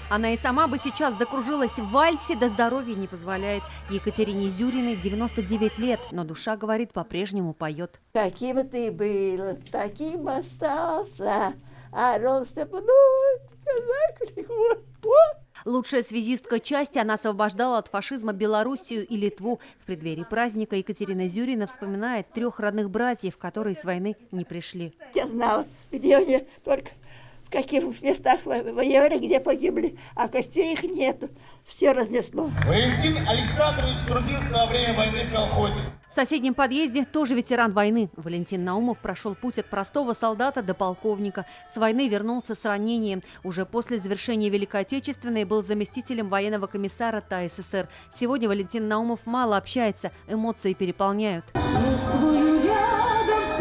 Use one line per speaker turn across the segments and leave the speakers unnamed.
Она и сама бы сейчас закружилась в вальсе, да здоровье не позволяет. Екатерине Зюриной 99 лет, но душа, говорит, по-прежнему поет.
Каким ты был, таким остался, орел степной, казак лихвой.
Лучшая связистка части, она освобождала от фашизма Белоруссию и Литву. В преддверии праздника Екатерина Зюрина вспоминает 3 родных братьев, которые с войны не пришли.
Я знала, где они, только в каких местах воевали, где погибли, а костей их нету. Все разнесло.
Валентин Александрович трудился во время войны в колхозе.
В соседнем подъезде тоже ветеран войны. Валентин Наумов прошел путь от простого солдата до полковника. С войны вернулся с ранением. Уже после завершения Великой Отечественной был заместителем военного комиссара ТА СССР. Сегодня Валентин Наумов мало общается, эмоции переполняют.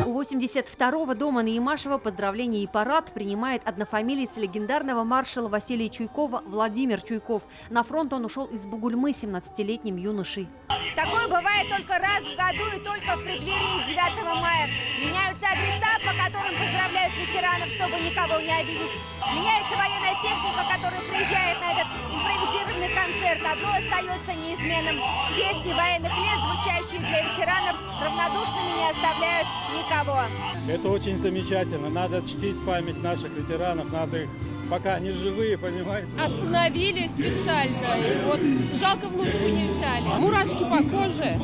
У 82-го дома на Ямашево поздравления и парад принимает однофамилиец легендарного маршала Василия Чуйкова Владимир Чуйков. На фронт он ушел из Бугульмы 17-летним юношей.
Такое бывает только раз в году и только в преддверии 9 мая. Меняются адреса, по которым поздравляют ветеранов, чтобы никого не обидеть. Меняется военная техника, которая приезжает на этот импровизированный концерт. Одно остается неизменным. Песни военных лет, звучащие для ветеранов, равнодушными не оставляют никого.
Это очень замечательно. Надо чтить память наших ветеранов, надо их, пока они живые, понимаете.
Остановили специально, и вот жалко, внучку не взяли. Мурашки по коже,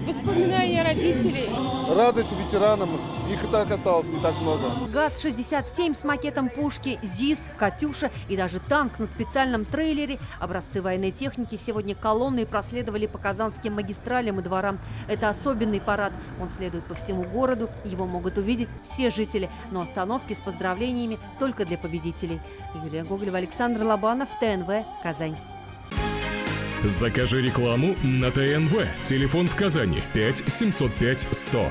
воспоминания родителей.
Радость ветеранам, их и так осталось не так много.
ГАЗ-67 с макетом пушки, ЗИС, «Катюша» и даже танк на специальном трейлере. Образцы военной техники сегодня колонной проследовали по казанским магистралям и дворам. Это особенный парад. Он следует по всему городу, его могут увидеть все жители. Но остановки с поздравлениями только для победителей. Юлия Гоголева, Александр Лобанов, ТНВ, Казань.
Закажи рекламу на ТНВ. Телефон в Казани 5 705 100.